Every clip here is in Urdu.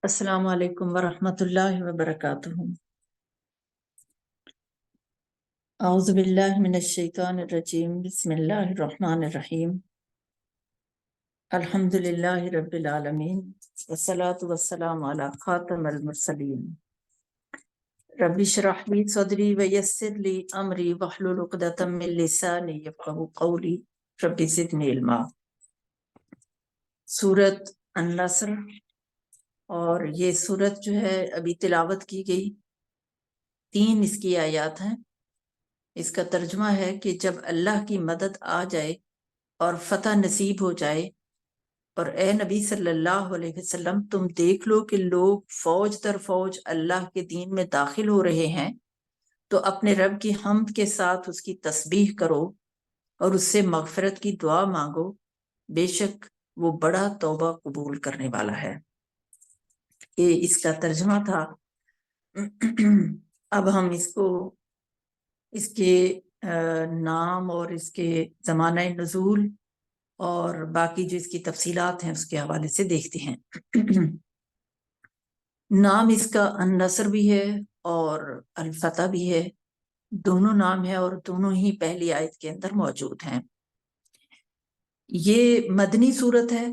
السلام علیکم ورحمۃ اللہ وبرکاتہ۔ اعوذ باللہ من الشیطان الرجیم، بسم اللہ الرحمن الرحیم۔ الحمد للہ رب العالمین، والصلاة والسلام علی خاتم المرسلین۔ رب اشرح لی صدری ویسر لی امری واحلل عقدۃ من لسانی یفقہوا قولی، رب زدنی علما۔ سورۃ النصر، اور یہ سورت جو ہے ابھی تلاوت کی گئی، 3 اس کی آیات ہیں۔ اس کا ترجمہ ہے کہ جب اللہ کی مدد آ جائے اور فتح نصیب ہو جائے، اور اے نبی صلی اللہ علیہ وسلم تم دیکھ لو کہ لوگ فوج در فوج اللہ کے دین میں داخل ہو رہے ہیں، تو اپنے رب کی حمد کے ساتھ اس کی تسبیح کرو اور اس سے مغفرت کی دعا مانگو، بے شک وہ بڑا توبہ قبول کرنے والا ہے۔ یہ اس کا ترجمہ تھا۔ اب ہم اس کے نام اور اس کے زمانہ نزول اور باقی جو اس کی تفصیلات ہیں اس کے حوالے سے دیکھتے ہیں۔ نام اس کا النصر بھی ہے اور الفتح بھی ہے، دونوں نام ہے اور دونوں ہی پہلی آیت کے اندر موجود ہیں۔ یہ مدنی صورت ہے،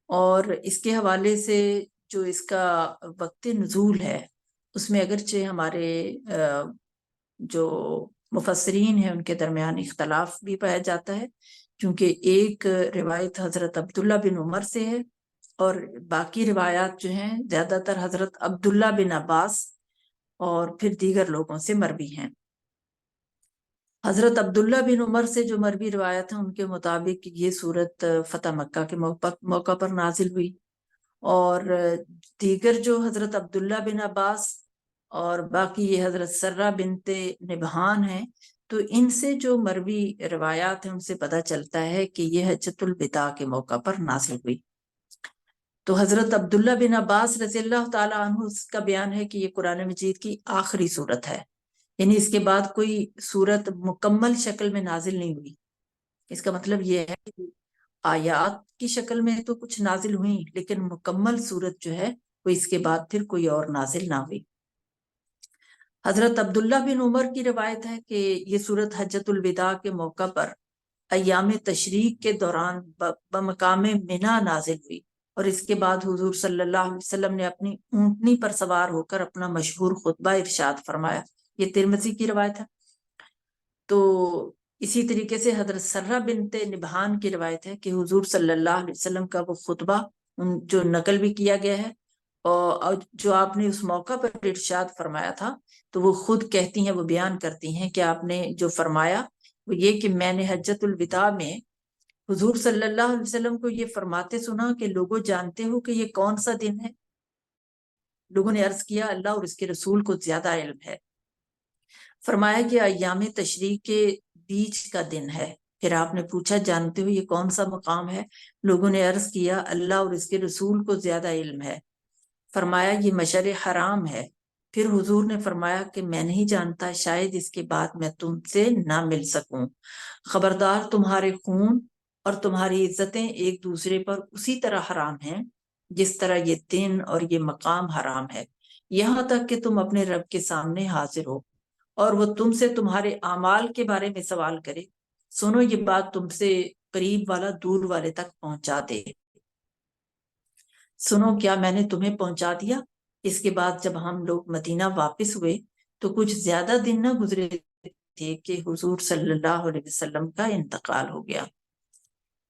اور اس کے حوالے سے جو اس کا وقت نزول ہے اس میں اگرچہ ہمارے جو مفسرین ہیں ان کے درمیان اختلاف بھی پایا جاتا ہے، کیونکہ ایک روایت حضرت عبداللہ بن عمر سے ہے اور باقی روایات جو ہیں زیادہ تر حضرت عبداللہ بن عباس اور پھر دیگر لوگوں سے مروی ہیں۔ حضرت عبداللہ بن عمر سے جو مروی روایت ہیں ان کے مطابق یہ سورت فتح مکہ کے موقع پر نازل ہوئی، اور دیگر جو حضرت عبداللہ بن عباس اور باقی یہ حضرت سرہ بنت نبہان ہیں، تو ان سے جو مروی روایات ہیں ان سے پتہ چلتا ہے کہ یہ حجۃ الوداع کے موقع پر نازل ہوئی۔ تو حضرت عبداللہ بن عباس رضی اللہ تعالیٰ عنہ اس کا بیان ہے کہ یہ قرآن مجید کی آخری سورت ہے، یعنی اس کے بعد کوئی سورت مکمل شکل میں نازل نہیں ہوئی۔ اس کا مطلب یہ ہے کہ آیات کی شکل میں تو کچھ نازل ہوئی، لیکن مکمل سورت جو ہے وہ اس کے بعد پھر کوئی اور نازل نہ ہوئی۔ حضرت عبداللہ بن عمر کی روایت ہے کہ یہ سورت حجۃ الوداع کے موقع پر ایام تشریق کے دوران بمقام منی نازل ہوئی، اور اس کے بعد حضور صلی اللہ علیہ وسلم نے اپنی اونٹنی پر سوار ہو کر اپنا مشہور خطبہ ارشاد فرمایا۔ یہ ترمذی کی روایت ہے۔ تو اسی طریقے سے حضرت سرہ بنت نبہان کی روایت ہے کہ حضور صلی اللہ علیہ وسلم کا وہ خطبہ جو نقل بھی کیا گیا ہے اور جو آپ نے اس موقع پر ارشاد فرمایا تھا، تو وہ خود کہتی ہیں، وہ بیان کرتی ہیں کہ آپ نے جو فرمایا وہ یہ کہ میں نے حجۃ الوداع میں حضور صلی اللہ علیہ وسلم کو یہ فرماتے سنا کہ لوگوں جانتے ہو کہ یہ کون سا دن ہے؟ لوگوں نے عرض کیا اللہ اور اس کے رسول کو زیادہ علم ہے۔ فرمایا کہ ایام تشریق کے بیچ کا دن ہے۔ پھر آپ نے پوچھا جانتے ہو یہ کون سا مقام ہے؟ لوگوں نے عرض کیا اللہ اور اس کے رسول کو زیادہ علم ہے۔ فرمایا یہ مشعر حرام ہے۔ پھر حضور نے فرمایا کہ میں نہیں جانتا، شاید اس کے بعد میں تم سے نہ مل سکوں۔ خبردار تمہارے خون اور تمہاری عزتیں ایک دوسرے پر اسی طرح حرام ہیں جس طرح یہ دن اور یہ مقام حرام ہے، یہاں تک کہ تم اپنے رب کے سامنے حاضر ہو اور وہ تم سے تمہارے اعمال کے بارے میں سوال کرے۔ سنو یہ بات تم سے قریب والا دور والے تک پہنچا دے۔ سنو کیا میں نے تمہیں پہنچا دیا؟ اس کے بعد جب ہم لوگ مدینہ واپس ہوئے تو کچھ زیادہ دن نہ گزرے تھے کہ حضور صلی اللہ علیہ وسلم کا انتقال ہو گیا۔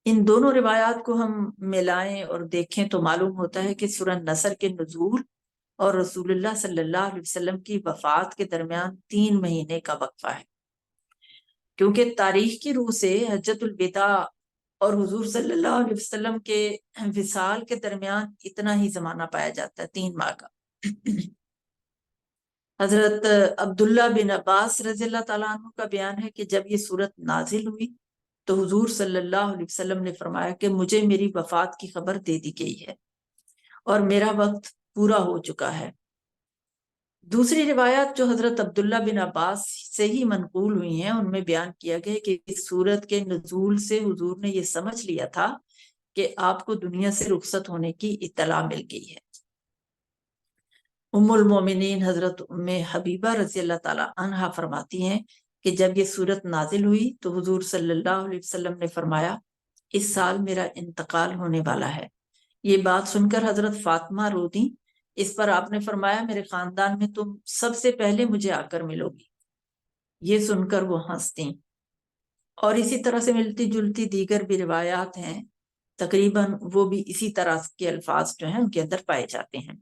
ان دونوں روایات کو ہم ملائیں اور دیکھیں تو معلوم ہوتا ہے کہ سورہ نصر کے نزول اور رسول اللہ صلی اللہ علیہ وسلم کی وفات کے درمیان 3 مہینے کا وقفہ ہے، کیونکہ تاریخ کی روح سے حجۃ الوداع اور حضور صلی اللہ علیہ وسلم کے وصال کے درمیان اتنا ہی زمانہ پایا جاتا ہے، 3 ماہ کا۔ حضرت عبداللہ بن عباس رضی اللہ تعالیٰ عنہ کا بیان ہے کہ جب یہ سورت نازل ہوئی تو حضور صلی اللہ علیہ وسلم نے فرمایا کہ مجھے میری وفات کی خبر دے دی گئی ہے اور میرا وقت پورا ہو چکا ہے۔ دوسری روایات جو حضرت عبداللہ بن عباس سے ہی منقول ہوئی ہیں ان میں بیان کیا گیا کہ اس سورت کے نزول سے حضور نے یہ سمجھ لیا تھا کہ آپ کو دنیا سے رخصت ہونے کی اطلاع مل گئی ہے۔ المومنین حضرت حبیبہ رضی اللہ تعالی عنہا فرماتی ہیں کہ جب یہ صورت نازل ہوئی تو حضور صلی اللہ علیہ وسلم نے فرمایا اس سال میرا انتقال ہونے والا ہے۔ یہ بات سن کر حضرت فاطمہ رو دیں۔ اس پر آپ نے فرمایا میرے خاندان میں تم سب سے پہلے مجھے آ کر ملو گی۔ یہ سن کر وہ ہنستی، اور اسی طرح سے ملتی جلتی دیگر بھی روایات ہیں، تقریباً وہ بھی اسی طرح کے الفاظ جو ہیں ان کے اندر پائے جاتے ہیں۔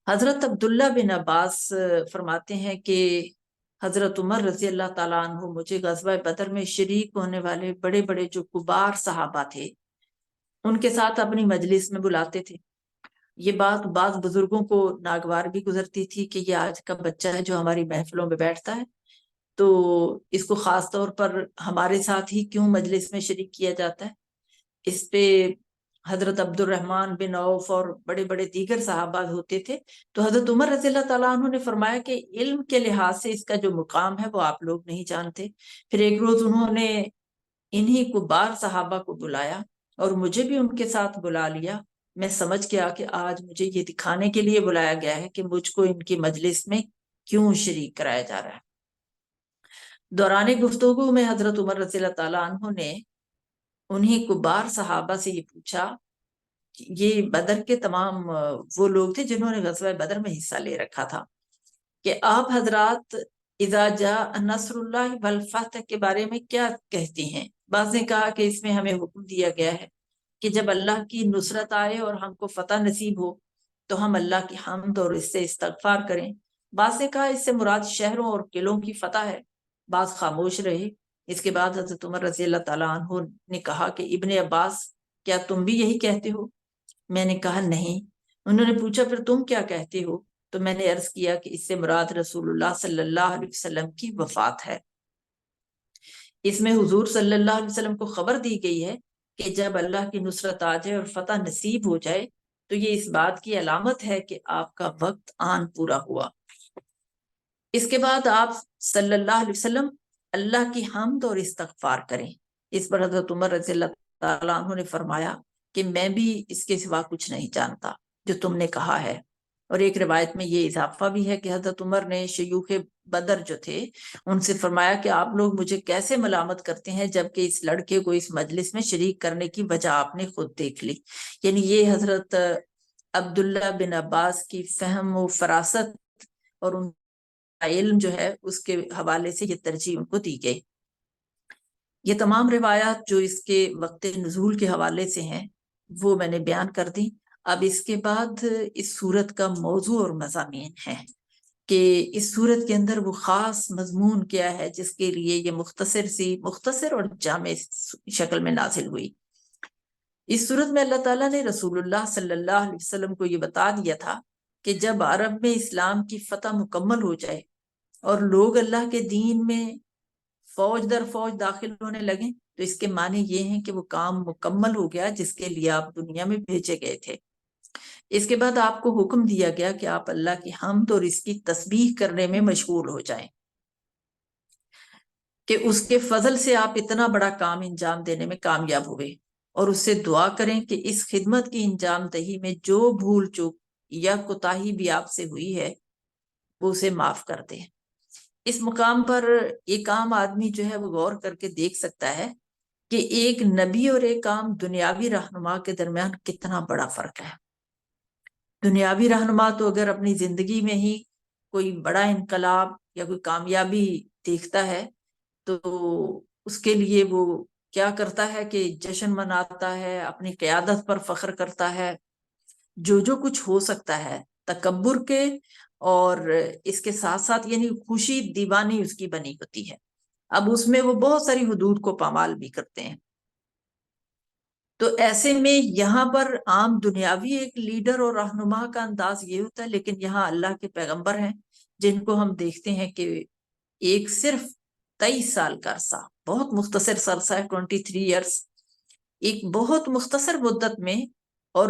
حضرت عبداللہ بن عباس فرماتے ہیں کہ حضرت عمر رضی اللہ تعالیٰ عنہ مجھے غزوہ بدر میں شریک ہونے والے بڑے بڑے جو کبار صحابہ تھے ان کے ساتھ اپنی مجلس میں بلاتے تھے۔ یہ بات بعض بزرگوں کو ناگوار بھی گزرتی تھی کہ یہ آج کا بچہ ہے جو ہماری محفلوں میں بیٹھتا ہے، تو اس کو خاص طور پر ہمارے ساتھ ہی کیوں مجلس میں شریک کیا جاتا ہے۔ اس پہ حضرت عبد الرحمن بن عوف اور بڑے بڑے دیگر صحابہ ہوتے تھے، تو حضرت عمر رضی اللہ تعالیٰ عنہ نے فرمایا کہ علم کے لحاظ سے اس کا جو مقام ہے وہ آپ لوگ نہیں جانتے۔ پھر ایک روز انہوں نے انہی کبار صحابہ کو بلایا اور مجھے بھی ان کے ساتھ بلا لیا۔ میں سمجھ گیا کہ آج مجھے یہ دکھانے کے لیے بلایا گیا ہے کہ مجھ کو ان کی مجلس میں کیوں شریک کرایا جا رہا ہے۔ دوران گفتگو میں حضرت عمر رضی اللہ تعالیٰ عنہ نے انہی کبار صحابہ سے یہ پوچھا، یہ بدر کے تمام وہ لوگ تھے جنہوں نے غزوہ بدر میں حصہ لے رکھا تھا، کہ آپ حضرات اذا جاء نصر اللہ والفتح کے بارے میں کیا کہتی ہیں؟ بعض نے کہا کہ اس میں ہمیں حکم دیا گیا ہے کہ جب اللہ کی نصرت آئے اور ہم کو فتح نصیب ہو تو ہم اللہ کی حمد اور اس سے استغفار کریں۔ بعض نے کہا اس سے مراد شہروں اور قلعوں کی فتح ہے۔ بعض خاموش رہے۔ اس کے بعد حضرت عمر رضی اللہ تعالیٰ عنہ نے کہا کہ ابن عباس کیا تم بھی یہی کہتے ہو؟ میں نے کہا نہیں۔ انہوں نے پوچھا پھر تم کیا کہتے ہو؟ تو میں نے عرض کیا کہ اس سے مراد رسول اللہ صلی اللہ علیہ وسلم کی وفات ہے۔ اس میں حضور صلی اللہ علیہ وسلم کو خبر دی گئی ہے کہ جب اللہ کی نصرت آ جائے اور فتح نصیب ہو جائے تو یہ اس بات کی علامت ہے کہ آپ کا وقت آن پورا ہوا۔ اس کے بعد آپ صلی اللہ علیہ وسلم اللہ کی حمد اور استغفار کریں۔ اس پر حضرت عمر رضی اللہ تعالیٰ عنہ نے فرمایا کہ میں بھی اس کے سوا کچھ نہیں جانتا جو تم نے کہا ہے۔ اور ایک روایت میں یہ اضافہ بھی ہے کہ حضرت عمر نے شیوخ بدر جو تھے ان سے فرمایا کہ آپ لوگ مجھے کیسے ملامت کرتے ہیں جبکہ اس لڑکے کو اس مجلس میں شریک کرنے کی وجہ آپ نے خود دیکھ لی۔ یعنی یہ حضرت عبداللہ بن عباس کی فہم و فراست اور ان کا علم جو ہے اس کے حوالے سے یہ ترجیح ان کو دی گئی۔ یہ تمام روایات جو اس کے وقت نزول کے حوالے سے ہیں وہ میں نے بیان کر دی۔ اب اس کے بعد اس سورت کا موضوع اور مضامین ہے کہ اس سورت کے اندر وہ خاص مضمون کیا ہے جس کے لیے یہ مختصر اور جامع شکل میں نازل ہوئی۔ اس سورت میں اللہ تعالیٰ نے رسول اللہ صلی اللہ علیہ وسلم کو یہ بتا دیا تھا کہ جب عرب میں اسلام کی فتح مکمل ہو جائے اور لوگ اللہ کے دین میں فوج در فوج داخل ہونے لگیں تو اس کے معنی یہ ہیں کہ وہ کام مکمل ہو گیا جس کے لیے آپ دنیا میں بھیجے گئے تھے۔ اس کے بعد آپ کو حکم دیا گیا کہ آپ اللہ کی حمد اور اس کی تسبیح کرنے میں مشغول ہو جائیں کہ اس کے فضل سے آپ اتنا بڑا کام انجام دینے میں کامیاب ہوئے، اور اس سے دعا کریں کہ اس خدمت کی انجام دہی میں جو بھول چوک یا کوتاہی بھی آپ سے ہوئی ہے وہ اسے معاف کر دے۔ اس مقام پر ایک عام آدمی جو ہے وہ غور کر کے دیکھ سکتا ہے کہ ایک نبی اور ایک عام دنیاوی رہنما کے درمیان کتنا بڑا فرق ہے۔ دنیاوی رہنما تو اگر اپنی زندگی میں ہی کوئی بڑا انقلاب یا کوئی کامیابی دیکھتا ہے تو اس کے لیے وہ کیا کرتا ہے کہ جشن مناتا ہے، اپنی قیادت پر فخر کرتا ہے، جو کچھ ہو سکتا ہے تکبر کے اور اس کے ساتھ ساتھ یعنی خوشی دیوانی اس کی بنی ہوتی ہے۔ اب اس میں وہ بہت ساری حدود کو پامال بھی کرتے ہیں۔ تو ایسے میں یہاں پر عام دنیاوی ایک لیڈر اور رہنما کا انداز یہ ہوتا ہے، لیکن یہاں اللہ کے پیغمبر ہیں جن کو ہم دیکھتے ہیں کہ ایک صرف 23 سال کا عرصہ، بہت مختصر عرصہ ہے، 23 ایئرس، ایک بہت مختصر مدت میں، اور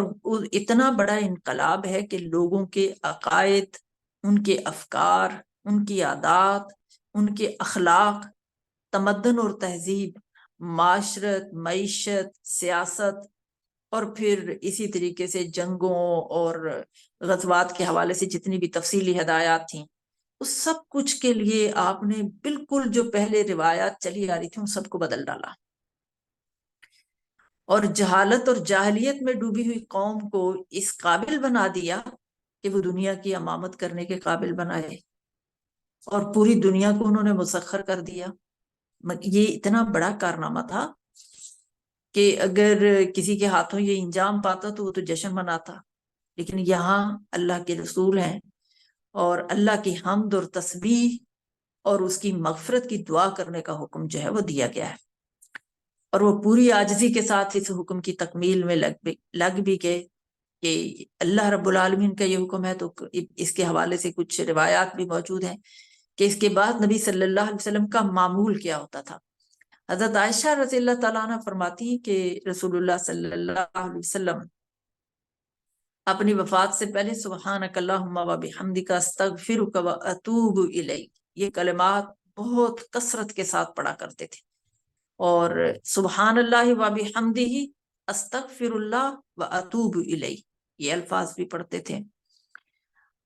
اتنا بڑا انقلاب ہے کہ لوگوں کے عقائد، ان کے افکار، ان کی عادات، ان کے اخلاق، تمدن اور تہذیب، معاشرت، معیشت، سیاست اور پھر اسی طریقے سے جنگوں اور غزوات کے حوالے سے جتنی بھی تفصیلی ہدایات تھیں، اس سب کچھ کے لیے آپ نے بالکل جو پہلے روایات چلی آ رہی تھی ان سب کو بدل ڈالا، اور جہالت اور جاہلیت میں ڈوبی ہوئی قوم کو اس قابل بنا دیا کہ وہ دنیا کی امامت کرنے کے قابل بنائے، اور پوری دنیا کو انہوں نے مسخر کر دیا۔ یہ اتنا بڑا کارنامہ تھا کہ اگر کسی کے ہاتھوں یہ انجام پاتا تو وہ تو جشن مناتا، لیکن یہاں اللہ کے رسول ہیں اور اللہ کی حمد اور تسبیح اور اس کی مغفرت کی دعا کرنے کا حکم جو ہے وہ دیا گیا ہے، اور وہ پوری عاجزی کے ساتھ اس حکم کی تکمیل میں لگ بھی گئے کہ اللہ رب العالمین کا یہ حکم ہے۔ تو اس کے حوالے سے کچھ روایات بھی موجود ہیں کہ اس کے بعد نبی صلی اللہ علیہ وسلم کا معمول کیا ہوتا تھا۔ حضرت عائشہ رضی اللہ تعالیٰ عنہ فرماتی ہیں کہ رسول اللہ صلی اللہ علیہ وسلم اپنی وفات سے پہلے سبحانک اللہم و بحمدک استغفرک و اتوب الیک، یہ کلمات بہت کثرت کے ساتھ پڑھا کرتے تھے، اور سبحان اللہ و بحمدہ استغفر اللہ و اتوب الیہ یہ الفاظ بھی پڑھتے تھے۔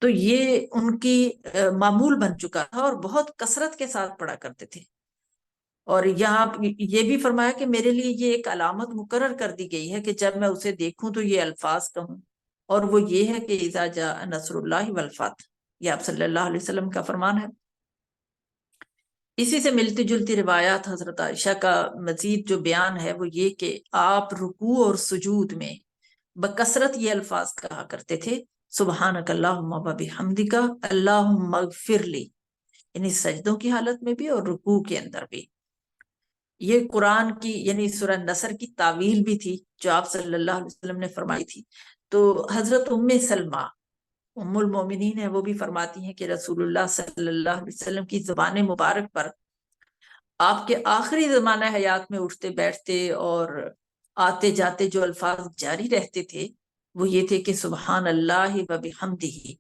تو یہ ان کی معمول بن چکا تھا اور بہت کثرت کے ساتھ پڑھا کرتے تھے، اور یہاں یہ بھی فرمایا کہ میرے لیے یہ ایک علامت مقرر کر دی گئی ہے کہ جب میں اسے دیکھوں تو یہ الفاظ کہوں، اور وہ یہ ہے کہ اذا جاء نصر اللہ والفتح، یہ آپ صلی اللہ علیہ وسلم کا فرمان ہے۔ اسی سے ملتی جلتی روایات حضرت عائشہ کا مزید جو بیان ہے وہ یہ کہ آپ رکوع اور سجود میں بکثرت یہ الفاظ کہا کرتے تھے، سبحانک اللہم و بحمدک اللہم اغفر لی، یعنی سجدوں کی حالت میں بھی اور رکوع کے اندر بھی۔ یہ قرآن کی یعنی سورہ نصر کی تعویل بھی تھی جو آپ صلی اللہ علیہ وسلم نے فرمائی تھی۔ تو حضرت ام سلمہ ام المومنین ہیں، وہ بھی فرماتی ہیں کہ رسول اللہ صلی اللہ علیہ وسلم کی زبان مبارک پر آپ کے آخری زمانہ حیات میں اٹھتے بیٹھتے اور آتے جاتے جو الفاظ جاری رہتے تھے وہ یہ تھے کہ سبحان اللہ و بحمدہ۔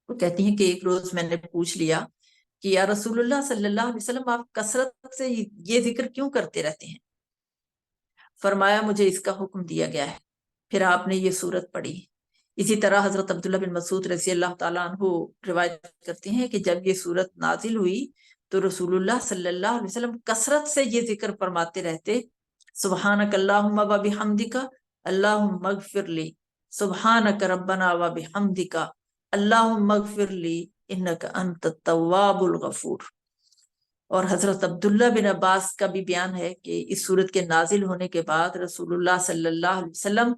وہ کہتی ہیں کہ ایک روز میں نے پوچھ لیا کہ یا رسول اللہ صلی اللہ علیہ وسلم آپ کثرت سے یہ ذکر کیوں کرتے رہتے ہیں؟ فرمایا مجھے اس کا حکم دیا گیا ہے، پھر آپ نے یہ سورت پڑھی۔ اسی طرح حضرت عبداللہ بن مسعود رضی اللہ تعالیٰ عنہ روایت کرتے ہیں کہ جب یہ سورت نازل ہوئی تو رسول اللہ صلی اللہ علیہ وسلم کثرت سے یہ ذکر فرماتے رہتے، سبحانک اللہم و بحمدک اللہم اغفر لی، سبحانک ربنا و بحمدک اللہم اغفر لی انک انت التواب الغفور۔ اور حضرت عبداللہ بن عباس کا بھی بیان ہے کہ اس سورت کے نازل ہونے کے بعد رسول اللہ صلی اللہ علیہ وسلم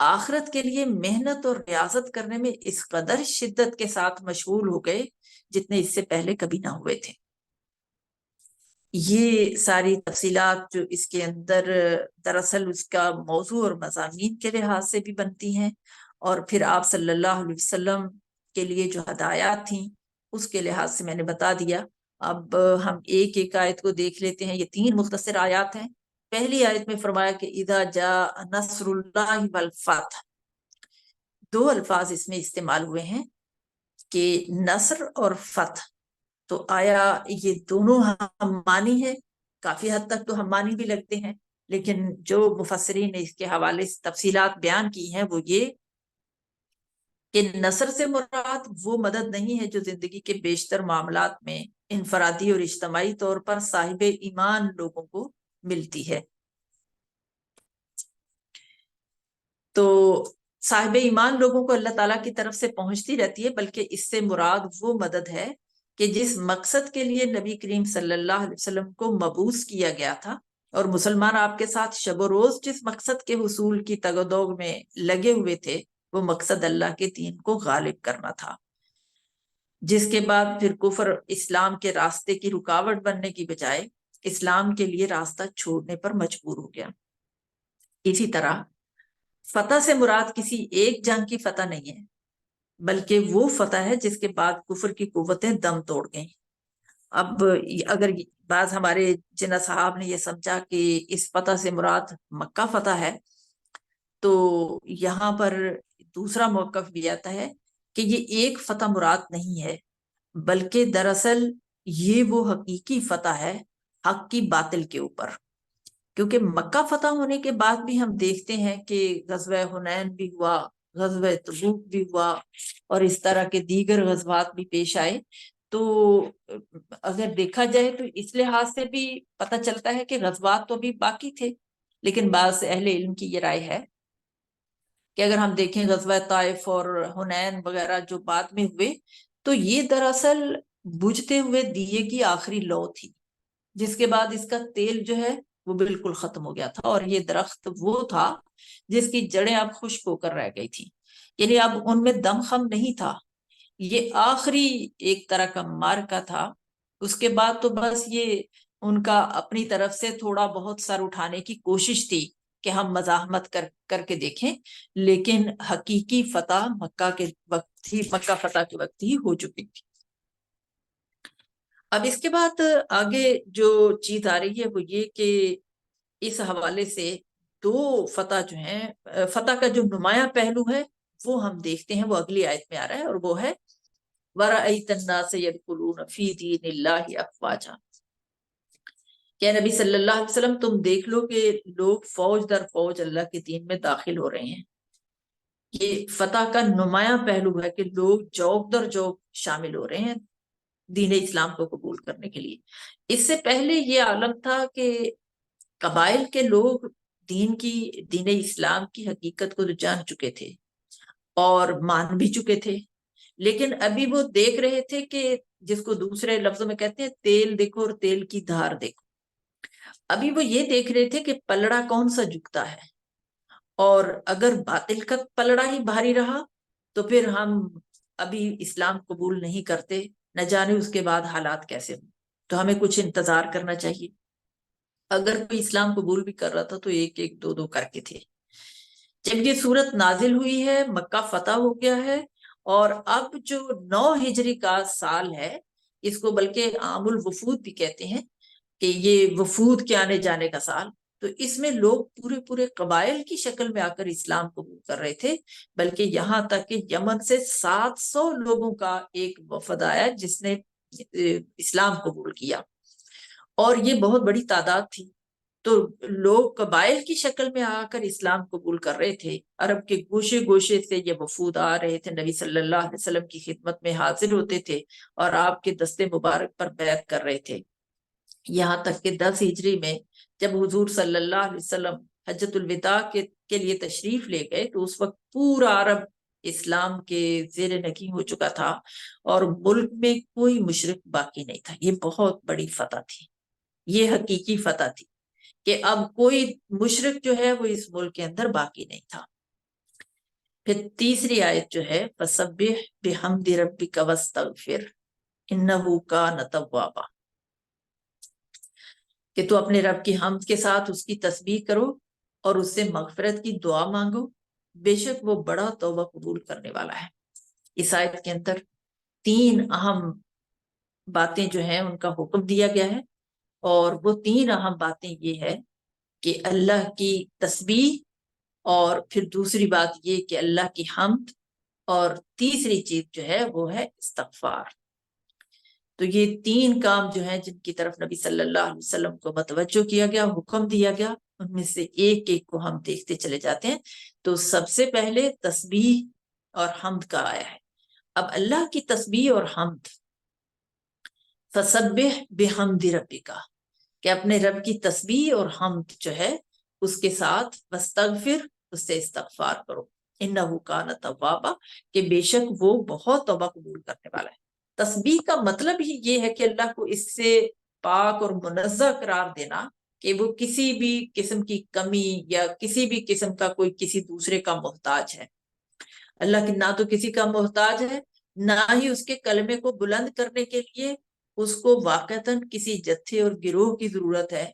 آخرت کے لیے محنت اور ریاضت کرنے میں اس قدر شدت کے ساتھ مشغول ہو گئے جتنے اس سے پہلے کبھی نہ ہوئے تھے۔ یہ ساری تفصیلات جو اس کے اندر دراصل اس کا موضوع اور مضامین کے لحاظ سے بھی بنتی ہیں، اور پھر آپ صلی اللہ علیہ وسلم کے لیے جو ہدایات تھیں اس کے لحاظ سے میں نے بتا دیا۔ اب ہم ایک ایک آیت کو دیکھ لیتے ہیں، یہ 3 مختصر آیات ہیں۔ پہلی آیت میں فرمایا کہ اذا جاء نصر اللہ والفتح، 2 الفاظ اس میں استعمال ہوئے ہیں کہ نصر اور فتح، تو آیا یہ دونوں ہم معنی ہے؟ کافی حد تک تو ہم معنی بھی لگتے ہیں، لیکن جو مفسرین نے اس کے حوالے سے تفصیلات بیان کی ہیں وہ یہ کہ نصر سے مراد وہ مدد نہیں ہے جو زندگی کے بیشتر معاملات میں انفرادی اور اجتماعی طور پر صاحب ایمان لوگوں کو ملتی ہے۔ تو صاحب ایمان لوگوں کو اللہ تعالیٰ کی طرف سے پہنچتی رہتی ہے، بلکہ اس سے مراد وہ مدد ہے کہ جس مقصد کے لیے نبی کریم صلی اللہ علیہ وسلم کو مبعوث کیا گیا تھا اور مسلمان آپ کے ساتھ شب و روز جس مقصد کے حصول کی تگ و دوگ میں لگے ہوئے تھے وہ مقصد اللہ کے دین کو غالب کرنا تھا، جس کے بعد پھر کفر اسلام کے راستے کی رکاوٹ بننے کی بجائے اسلام کے لیے راستہ چھوڑنے پر مجبور ہو گیا۔ اسی طرح فتح سے مراد کسی ایک جنگ کی فتح نہیں ہے، بلکہ وہ فتح ہے جس کے بعد کفر کی قوتیں دم توڑ گئیں۔ اب اگر بعض ہمارے جن صاحب نے یہ سمجھا کہ اس فتح سے مراد مکہ فتح ہے، تو یہاں پر دوسرا موقف بھی آتا ہے کہ یہ ایک فتح مراد نہیں ہے، بلکہ دراصل یہ وہ حقیقی فتح ہے حق کی باطل کے اوپر، کیونکہ مکہ فتح ہونے کے بعد بھی ہم دیکھتے ہیں کہ غزوہ حنین بھی ہوا، غزوہ تبوک بھی ہوا، اور اس طرح کے دیگر غزوات بھی پیش آئے. تو اگر دیکھا جائے تو اس لحاظ سے بھی پتہ چلتا ہے کہ غزوات تو ابھی باقی تھے. لیکن بعض اہل علم کی یہ رائے ہے کہ اگر ہم دیکھیں غزوہ طائف اور حنین وغیرہ جو بعد میں ہوئے، تو یہ دراصل بجھتے ہوئے دیے کی آخری لو تھی، جس کے بعد اس کا تیل جو ہے وہ بالکل ختم ہو گیا تھا. اور یہ درخت وہ تھا جس کی جڑیں اب خشک ہو کر رہ گئی تھی، یعنی اب ان میں دم خم نہیں تھا. یہ آخری ایک طرح کا مارکا تھا. اس کے بعد تو بس یہ ان کا اپنی طرف سے تھوڑا بہت سر اٹھانے کی کوشش تھی کہ ہم مزاحمت کر کے دیکھیں، لیکن حقیقی فتح مکہ کے وقت ہی، مکہ فتح کے وقت ہی ہو چکی تھی. اب اس کے بعد آگے جو چیز آ رہی ہے وہ یہ کہ اس حوالے سے دو فتح جو ہیں، فتح کا جو نمایاں پہلو ہے وہ ہم دیکھتے ہیں، وہ اگلی آیت میں آ رہا ہے، اور وہ ہے وَرَأَيْتَ النَّاسَ يَدْخُلُونَ فِي دِينِ اللَّهِ أَفْوَاجًا. کہ نبی صلی اللہ علیہ وسلم تم دیکھ لو کہ لوگ فوج در فوج اللہ کے دین میں داخل ہو رہے ہیں. یہ فتح کا نمایاں پہلو ہے کہ لوگ جوک در جوک شامل ہو رہے ہیں دین اسلام کو قبول کرنے کے لیے. اس سے پہلے یہ عالم تھا کہ قبائل کے لوگ دین اسلام کی حقیقت کو تو جان چکے تھے اور مان بھی چکے تھے، لیکن ابھی وہ دیکھ رہے تھے کہ جس کو دوسرے لفظوں میں کہتے ہیں تیل دیکھو اور تیل کی دھار دیکھو. ابھی وہ یہ دیکھ رہے تھے کہ پلڑا کون سا جھکتا ہے، اور اگر باطل کا پلڑا ہی بھاری رہا تو پھر ہم ابھی اسلام قبول نہیں کرتے، نہ جانے اس کے بعد حالات کیسے ہوں. تو ہمیں کچھ انتظار کرنا چاہیے. اگر کوئی اسلام قبول بھی کر رہا تھا تو ایک ایک دو دو کر کے تھے. جب یہ صورت نازل ہوئی ہے، مکہ فتح ہو گیا ہے، اور اب جو 9 ہجری کا سال ہے، اس کو بلکہ عام الوفود بھی کہتے ہیں کہ یہ وفود کے آنے جانے کا سال. تو اس میں لوگ پورے پورے قبائل کی شکل میں آ کر اسلام قبول کر رہے تھے، بلکہ یہاں تک کہ یمن سے 700 لوگوں کا ایک وفد آیا جس نے اسلام قبول کیا، اور یہ بہت بڑی تعداد تھی. تو لوگ قبائل کی شکل میں آ کر اسلام قبول کر رہے تھے. عرب کے گوشے گوشے سے یہ وفود آ رہے تھے، نبی صلی اللہ علیہ وسلم کی خدمت میں حاضر ہوتے تھے اور آپ کے دستے مبارک پر بیعت کر رہے تھے. یہاں تک کہ 10 ہجری میں جب حضور صلی اللہ علیہ وسلم حجۃ الوداع کے لیے تشریف لے گئے تو اس وقت پورا عرب اسلام کے زیر نگین ہو چکا تھا اور ملک میں کوئی مشرک باقی نہیں تھا. یہ بہت بڑی فتح تھی، یہ حقیقی فتح تھی کہ اب کوئی مشرک جو ہے وہ اس ملک کے اندر باقی نہیں تھا. پھر تیسری آیت جو ہے فَسَبِّحْ بِحَمْدِ رَبِّكَ وَاسْتَغْفِرْ إِنَّهُ كَانَ تَوَّابًا، کہ تو اپنے رب کی حمد کے ساتھ اس کی تسبیح کرو اور اس سے مغفرت کی دعا مانگو، بے شک وہ بڑا توبہ قبول کرنے والا ہے. اس آیت کے اندر 3 اہم باتیں جو ہیں ان کا حکم دیا گیا ہے، اور وہ 3 اہم باتیں یہ ہے کہ اللہ کی تسبیح، اور پھر دوسری بات یہ کہ اللہ کی حمد، اور تیسری چیز جو ہے وہ ہے استغفار. تو یہ 3 کام جو ہیں جن کی طرف نبی صلی اللہ علیہ وسلم کو متوجہ کیا گیا، حکم دیا گیا، ان میں سے ایک ایک کو ہم دیکھتے چلے جاتے ہیں. تو سب سے پہلے تسبیح اور حمد کا آیا ہے. اب اللہ کی تسبیح اور حمد، فسبح بحمد ربک، کہ اپنے رب کی تسبیح اور حمد جو ہے اس کے ساتھ واستغفر، اس سے استغفار کرو، انہ کان توابا، کہ بے شک وہ بہت توبہ قبول کرنے والا ہے. تسبیح کا مطلب ہی یہ ہے کہ اللہ کو اس سے پاک اور منزہ قرار دینا کہ وہ کسی بھی قسم کی کمی یا کسی بھی قسم کا کوئی کسی دوسرے کا محتاج ہے. اللہ کی نہ تو کسی کا محتاج ہے، نہ ہی اس کے کلمے کو بلند کرنے کے لیے اس کو واقعتاً کسی جتھے اور گروہ کی ضرورت ہے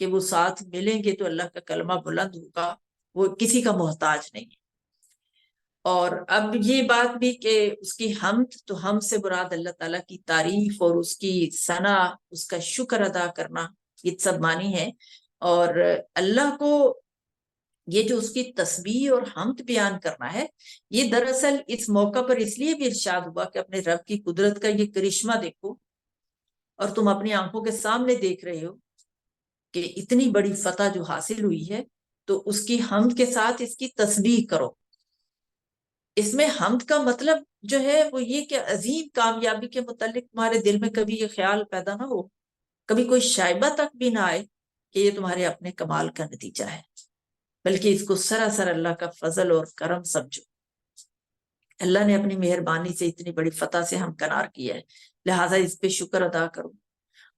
کہ وہ ساتھ ملیں گے تو اللہ کا کلمہ بلند ہوگا. وہ کسی کا محتاج نہیں. اور اب یہ بات بھی کہ اس کی حمد، تو حمد سے مراد اللہ تعالیٰ کی تعریف اور اس کی ثنا، اس کا شکر ادا کرنا، یہ سب معنی ہے. اور اللہ کو یہ جو اس کی تسبیح اور حمد بیان کرنا ہے، یہ دراصل اس موقع پر اس لیے بھی ارشاد ہوا کہ اپنے رب کی قدرت کا یہ کرشمہ دیکھو، اور تم اپنی آنکھوں کے سامنے دیکھ رہے ہو کہ اتنی بڑی فتح جو حاصل ہوئی ہے تو اس کی حمد کے ساتھ اس کی تسبیح کرو۔ اس میں حمد کا مطلب جو ہے وہ یہ کہ عظیم کامیابی کے متعلق تمہارے دل میں کبھی یہ خیال پیدا نہ ہو، کبھی کوئی شائبہ تک بھی نہ آئے کہ یہ تمہارے اپنے کمال کا نتیجہ ہے، بلکہ اس کو سراسر اللہ کا فضل اور کرم سمجھو۔ اللہ نے اپنی مہربانی سے اتنی بڑی فتح سے ہمکنار کیا ہے، لہٰذا اس پہ شکر ادا کرو،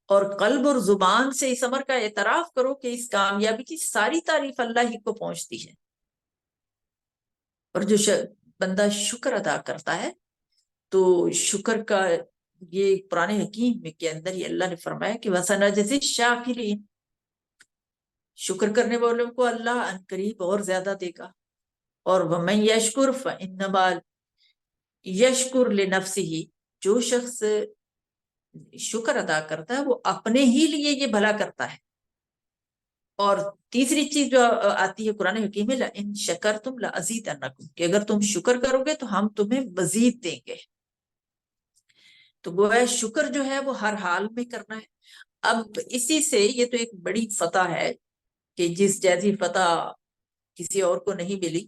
اور قلب اور زبان سے اس امر کا اعتراف کرو کہ اس کامیابی کی ساری تعریف اللہ ہی کو پہنچتی ہے۔ اور جو بندہ شکر ادا کرتا ہے تو شکر کا یہ قرآن حکیم کے اندر ہی اللہ نے فرمایا کہ وَسَنَجْزِي الشَّاكِرِينَ، شکر کرنے والوں کو اللہ عنقریب اور زیادہ دے گا۔ اور وَمَن يَشْكُرْ فَإِنَّمَا يَشْكُرُ لِنَفْسِهِ، جو شخص شکر ادا کرتا ہے وہ اپنے ہی لیے یہ بھلا کرتا ہے۔ اور تیسری چیز جو آتی ہے قرآن حکیم میں، لَإِن شَكَرْتُمْ لَأَزِيدَنَّكُمْ، کہ اگر تم شکر کرو گے تو ہم تمہیں مزید دیں گے۔ تو گویا شکر جو ہے وہ ہر حال میں کرنا ہے۔ اب اسی سے یہ تو ایک بڑی فتح ہے کہ جس جیسی فتح کسی اور کو نہیں ملی،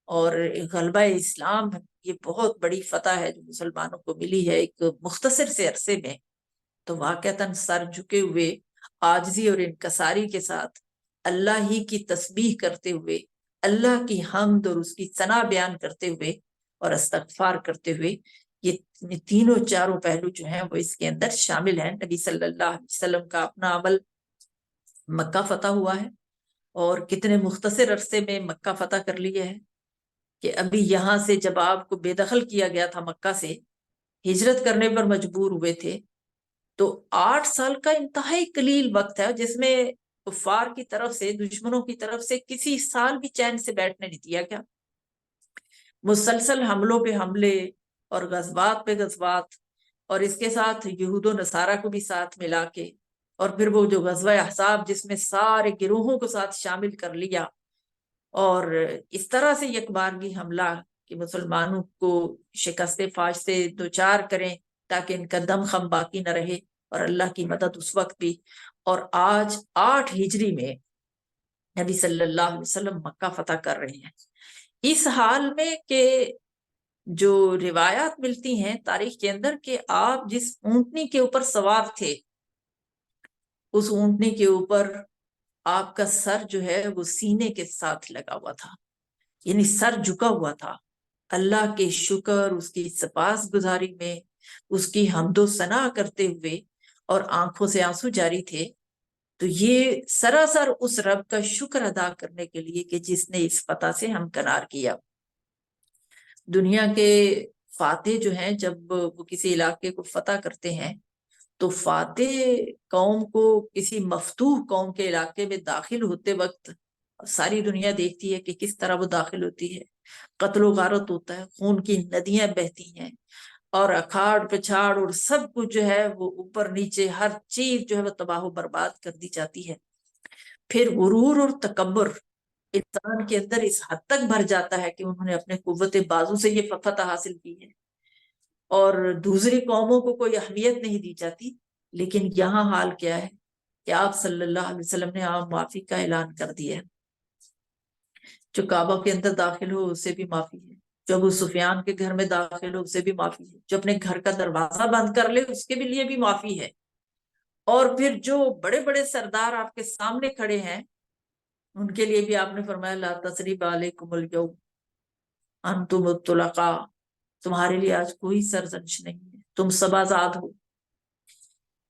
اور غلبہ اسلام یہ بہت بڑی فتح ہے جو مسلمانوں کو ملی ہے ایک مختصر سے عرصے میں۔ تو واقعتاً سر جھکے ہوئے، عاجزی اور انکساری کے ساتھ اللہ ہی کی تسبیح کرتے ہوئے، اللہ کی حمد اور اس کی ثنا بیان کرتے ہوئے اور استغفار کرتے ہوئے، یہ تینوں چاروں پہلو جو ہیں وہ اس کے اندر شامل ہیں۔ نبی صلی اللہ علیہ وسلم کا اپنا عمل، مکہ فتح ہوا ہے، اور کتنے مختصر عرصے میں مکہ فتح کر لیا ہے کہ ابھی یہاں سے جب آپ کو بے دخل کیا گیا تھا، مکہ سے ہجرت کرنے پر مجبور ہوئے تھے، تو 8 سال کا انتہائی قلیل وقت ہے جس میں کفار کی طرف سے، دشمنوں کی طرف سے کسی سال بھی چین سے بیٹھنے نہیں دیا گیا۔ مسلسل حملوں پہ حملے اور غزوات پہ غزوات، اور اس کے ساتھ یہود و نصارہ کو بھی ساتھ ملا کے، اور پھر وہ جو غزوہ احزاب جس میں سارے گروہوں کو ساتھ شامل کر لیا، اور اس طرح سے یکبارگی حملہ کہ مسلمانوں کو شکست فاش سے دوچار کریں تاکہ ان کا دم خم باقی نہ رہے، اور اللہ کی مدد اس وقت بھی۔ اور آج 8 ہجری میں نبی صلی اللہ علیہ وسلم مکہ فتح کر رہے ہیں، اس حال میں کہ جو روایات ملتی ہیں تاریخ کے اندر کہ آپ جس اونٹنی کے اوپر سوار تھے، اس اونٹنی کے اوپر آپ کا سر جو ہے وہ سینے کے ساتھ لگا ہوا تھا، یعنی سر جھکا ہوا تھا، اللہ کے شکر، اس کی سپاس گزاری میں، اس کی حمد و ثنا کرتے ہوئے، اور آنکھوں سے آنسو جاری تھے۔ تو یہ سراسر اس رب کا شکر ادا کرنے کے لیے کہ جس نے اس فتح سے ہمکنار کیا۔ دنیا کے فاتح جو ہیں جب وہ کسی علاقے کو فتح کرتے ہیں تو فاتح قوم کو کسی مفتوح قوم کے علاقے میں داخل ہوتے وقت ساری دنیا دیکھتی ہے کہ کس طرح وہ داخل ہوتی ہے، قتل و غارت ہوتا ہے، خون کی ندیاں بہتی ہیں، اور اکھاڑ پچھاڑ اور سب کچھ جو ہے وہ اوپر نیچے ہر چیز جو ہے وہ تباہ و برباد کر دی جاتی ہے۔ پھر غرور اور تکبر انسان کے اندر اس حد تک بھر جاتا ہے کہ انہوں نے اپنے قوت بازو سے یہ فتح حاصل کی ہے، اور دوسری قوموں کو کوئی اہمیت نہیں دی جاتی۔ لیکن یہاں حال کیا ہے کہ آپ صلی اللہ علیہ وسلم نے عام معافی کا اعلان کر دیا ہے، جو کعبہ کے اندر داخل ہو اسے بھی معافی ہے، جو ابو سفیان کے گھر میں داخل ہو اسے بھی معافی ہے، جو اپنے گھر کا دروازہ بند کر لے اس کے بھی لیے بھی معافی ہے، اور پھر جو بڑے بڑے سردار آپ کے سامنے کھڑے ہیں ان کے لیے بھی آپ نے فرمایا لا تثریب علیکم اليوم انتم الطلقاء، تمہارے لیے آج کوئی سرزنش نہیں ہے، تم سب آزاد ہو۔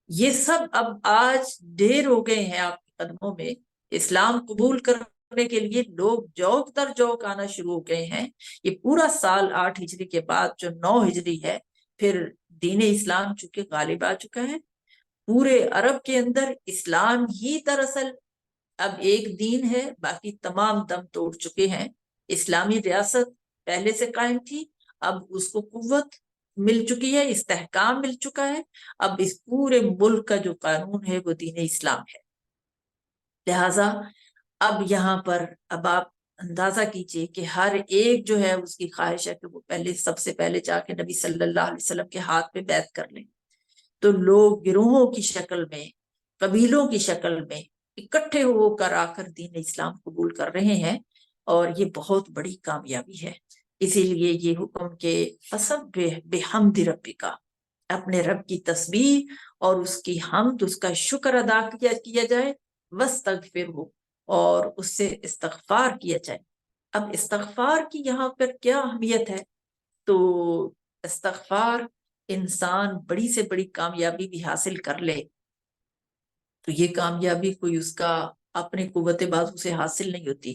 یہ سب اب آج ڈھیر ہو گئے ہیں آپ کے قدموں میں، اسلام قبول کرنے کے لیے لوگ جوک در جوک آنا شروع ہو گئے ہیں۔ یہ پورا سال 8 ہجری کے بعد جو 9 ہجری ہے، پھر دین اسلام چونکہ غالب آ چکا ہے پورے عرب کے اندر۔ اسلام ہی دراصل اب ایک دین ہے، باقی تمام دم توڑ چکے ہیں۔ اسلامی ریاست پہلے سے قائم تھی، اب اس کو قوت مل چکی ہے، استحکام مل چکا ہے، اب اس پورے ملک کا جو قانون ہے وہ دین اسلام ہے۔ لہٰذا اب یہاں پر اب آپ اندازہ کیجئے کہ ہر ایک جو ہے اس کی خواہش ہے کہ وہ پہلے سب سے پہلے جا کے نبی صلی اللہ علیہ وسلم کے ہاتھ پہ بیعت کر لیں۔ تو لوگ گروہوں کی شکل میں، قبیلوں کی شکل میں اکٹھے ہو کر آ کر دین اسلام قبول کر رہے ہیں، اور یہ بہت بڑی کامیابی ہے۔ اسی لیے یہ حکم کہ فسبح بحمد ربک، اپنے رب کی تسبیح اور اس کی حمد، اس کا شکر ادا کیا جائے، واستغفرہ، اور اس سے استغفار کیا جائے۔ اب استغفار کی یہاں پر کیا اہمیت ہے؟ تو استغفار انسان بڑی سے بڑی کامیابی بھی حاصل کر لے تو یہ کامیابی کوئی اس کا اپنے قوت بازو سے حاصل نہیں ہوتی،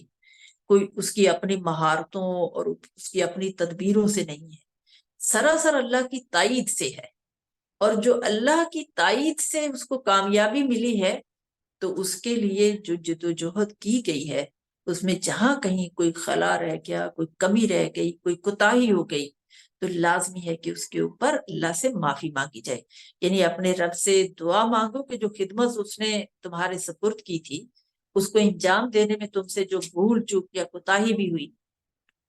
کوئی اس کی اپنی مہارتوں اور اس کی اپنی تدبیروں سے نہیں ہے، سراسر اللہ کی تائید سے ہے۔ اور جو اللہ کی تائید سے اس کو کامیابی ملی ہے، تو اس کے لیے جو جدوجہد کی گئی ہے، اس میں جہاں کہیں کوئی خلا رہ گیا، کوئی کمی رہ گئی، کوئی کوتاہی ہو گئی، تو لازمی ہے کہ اس کے اوپر اللہ سے معافی مانگی جائے، یعنی اپنے رب سے دعا مانگو کہ جو خدمت اس نے تمہارے سپرد کی تھی، اس کو انجام دینے میں تم سے جو بھول چوک یا کوتاہی بھی ہوئی،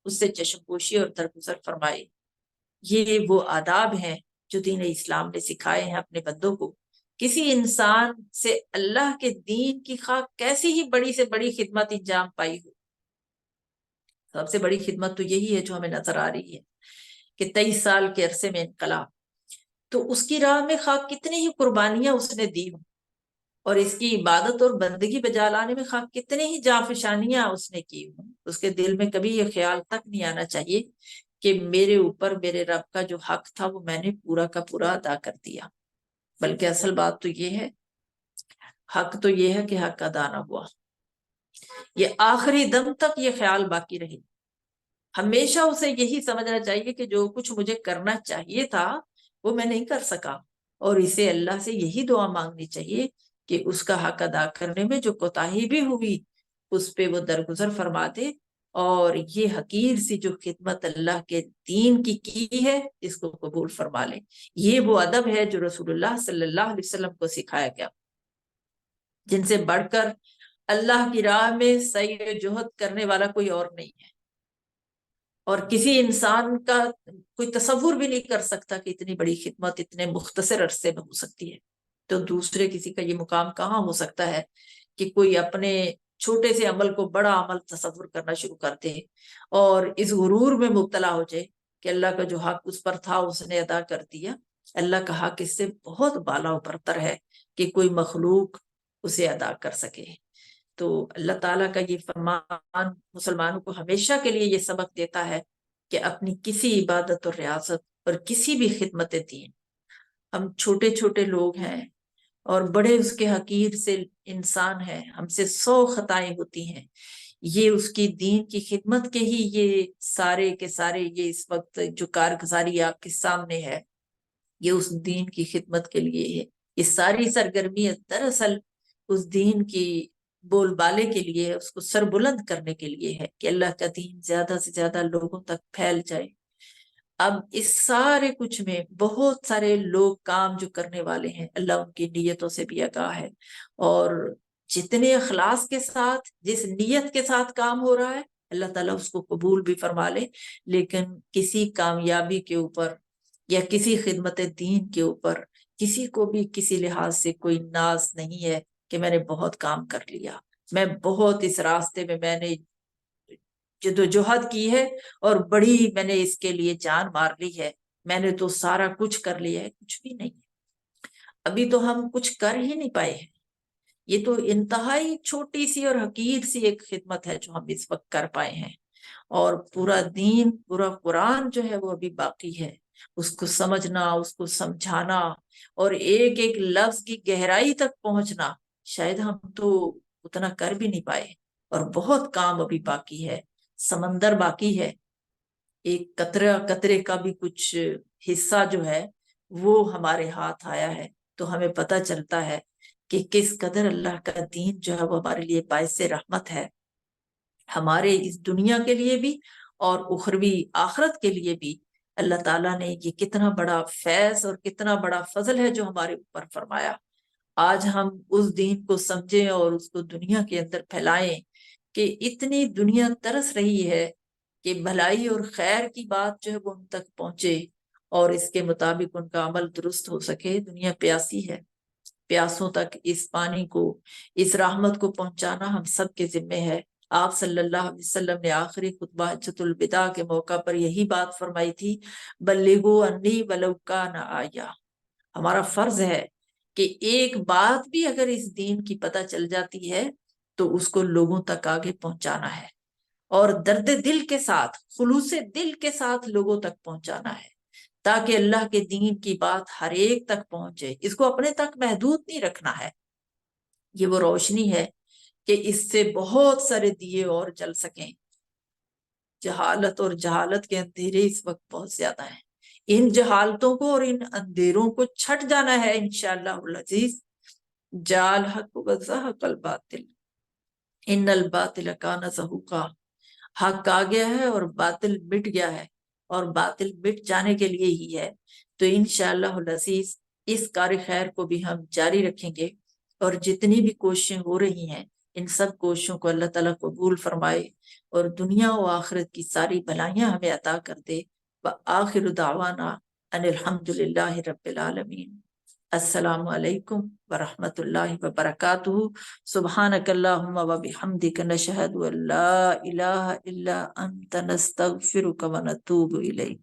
اس سے چشم پوشی اور درگزر فرمائے۔ یہ وہ آداب ہیں جو دین اسلام نے سکھائے ہیں اپنے بندوں کو۔ کسی انسان سے اللہ کے دین کی خواہ کیسی ہی بڑی سے بڑی خدمت انجام پائی ہو، سب سے بڑی خدمت تو یہی ہے جو ہمیں نظر آ رہی ہے کہ 23 سال کے عرصے میں انقلاب، تو اس کی راہ میں خواہ کتنی ہی قربانیاں اس نے دی ہوں، اور اس کی عبادت اور بندگی بجا لانے میں خواہ کتنی ہی جانفشانیاں اس نے کی ہوں، اس کے دل میں کبھی یہ خیال تک نہیں آنا چاہیے کہ میرے اوپر میرے رب کا جو حق تھا وہ میں نے پورا کا پورا ادا کر دیا، بلکہ اصل بات تو یہ ہے، حق تو یہ ہے کہ حق ادا نہ ہوا، یہ آخری دم تک یہ خیال باقی رہے، ہمیشہ اسے یہی سمجھنا چاہیے کہ جو کچھ مجھے کرنا چاہیے تھا وہ میں نہیں کر سکا، اور اسے اللہ سے یہی دعا مانگنی چاہیے کہ اس کا حق ادا کرنے میں جو کوتاہی بھی ہوئی اس پہ وہ درگزر فرما دے، اور یہ حقیر سی جو خدمت اللہ کے دین کی ہے اس کو قبول فرما لے۔ یہ وہ ادب ہے جو رسول اللہ صلی اللہ علیہ وسلم کو سکھایا گیا، جن سے بڑھ کر اللہ کی راہ میں سعی و جہد کرنے والا کوئی اور نہیں ہے، اور کسی انسان کا کوئی تصور بھی نہیں کر سکتا کہ اتنی بڑی خدمت اتنے مختصر عرصے میں ہو سکتی ہے۔ تو دوسرے کسی کا یہ مقام کہاں ہو سکتا ہے کہ کوئی اپنے چھوٹے سے عمل کو بڑا عمل تصور کرنا شروع کر دے اور اس غرور میں مبتلا ہو جائے کہ اللہ کا جو حق اس پر تھا اس نے ادا کر دیا۔ اللہ کا حق اس سے بہت بالا و برتر ہے کہ کوئی مخلوق اسے ادا کر سکے۔ تو اللہ تعالیٰ کا یہ فرمان مسلمانوں کو ہمیشہ کے لیے یہ سبق دیتا ہے کہ اپنی کسی عبادت اور ریاضت اور کسی بھی خدمت دین، ہم چھوٹے چھوٹے لوگ ہیں اور بڑے اس کے حقیر سے انسان ہیں، ہم سے 100 خطائیں ہوتی ہیں، یہ اس کی دین کی خدمت کے ہی یہ سارے کے سارے یہ اس وقت جو کارگزاری آپ کے سامنے ہے یہ اس دین کی خدمت کے لیے ہے، یہ ساری سرگرمی دراصل اس دین کی بول بالے کے لیے، اس کو سر بلند کرنے کے لیے ہے کہ اللہ کا دین زیادہ سے زیادہ لوگوں تک پھیل جائے۔ اب اس سارے کچھ میں بہت سارے لوگ کام جو کرنے والے ہیں، اللہ ان کی نیتوں سے بھی آگاہ ہے، اور جتنے اخلاص کے ساتھ جس نیت کے ساتھ کام ہو رہا ہے اللہ تعالیٰ اس کو قبول بھی فرما لے، لیکن کسی کامیابی کے اوپر یا کسی خدمت دین کے اوپر کسی کو بھی کسی لحاظ سے کوئی ناز نہیں ہے کہ میں نے بہت کام کر لیا، میں بہت اس راستے میں میں نے جدوجہد کی ہے اور بڑی میں نے اس کے لیے جان مار لی ہے، میں نے تو سارا کچھ کر لیا ہے۔ کچھ بھی نہیں، ابھی تو ہم کچھ کر ہی نہیں پائے ہیں، یہ تو انتہائی چھوٹی سی اور حقیر سی ایک خدمت ہے جو ہم اس وقت کر پائے ہیں، اور پورا دین پورا قرآن جو ہے وہ ابھی باقی ہے، اس کو سمجھنا، اس کو سمجھانا اور ایک ایک لفظ کی گہرائی تک پہنچنا شاید ہم تو اتنا کر بھی نہیں پائے، اور بہت کام ابھی باقی ہے، سمندر باقی ہے، ایک قطرہ قطرے کا بھی کچھ حصہ جو ہے وہ ہمارے ہاتھ آیا ہے، تو ہمیں پتہ چلتا ہے کہ کس قدر اللہ کا دین جو ہے وہ ہمارے لیے باعث رحمت ہے، ہمارے اس دنیا کے لیے بھی اور اخروی آخرت کے لیے بھی۔ اللہ تعالیٰ نے یہ کتنا بڑا فیض اور کتنا بڑا فضل ہے جو ہمارے اوپر فرمایا، آج ہم اس دین کو سمجھیں اور اس کو دنیا کے اندر پھیلائیں کہ اتنی دنیا ترس رہی ہے کہ بھلائی اور خیر کی بات جو ہے وہ ان تک پہنچے اور اس کے مطابق ان کا عمل درست ہو سکے، دنیا پیاسی ہے۔ پیاسوں تک اس پانی کو، اس رحمت کو پہنچانا ہم سب کے ذمے ہے۔ آپ صلی اللہ علیہ وسلم نے آخری خطبہ حجۃ الوداع کے موقع پر یہی بات فرمائی تھی، بلغوا انی ولو کان آیا۔ ہمارا فرض ہے کہ ایک بات بھی اگر اس دین کی پتہ چل جاتی ہے تو اس کو لوگوں تک آگے پہنچانا ہے، اور درد دل کے ساتھ، خلوص دل کے ساتھ لوگوں تک پہنچانا ہے، تاکہ اللہ کے دین کی بات ہر ایک تک پہنچے۔ اس کو اپنے تک محدود نہیں رکھنا ہے۔ یہ وہ روشنی ہے کہ اس سے بہت سارے دیے اور جل سکیں۔ جہالت اور جہالت کے اندھیرے اس وقت بہت زیادہ ہیں، ان جہالتوں کو اور ان اندھیروں کو چھٹ جانا ہے انشاءاللہ العزیز۔ جال حق وزہق الباطل ان الباطل کان زہوقا۔ حق آ گیا ہے اور باطل مٹ گیا ہے، اور باطل مٹ جانے کے لیے ہی ہے۔ تو انشاءاللہ العزیز اس کار خیر کو بھی ہم جاری رکھیں گے، اور جتنی بھی کوششیں ہو رہی ہیں ان سب کوششوں کو اللہ تعالیٰ قبول فرمائے، اور دنیا و آخرت کی ساری بھلائیاں ہمیں عطا کر دے۔ وآخر دعوانا ان الحمد للہ رب العالمین۔ السلام علیکم ورحمۃ اللہ وبرکاتہ۔ سبحانک اللہم وبحمدک، نشہد ان لا الہ الا انت، نستغفرک ونتوب الیک۔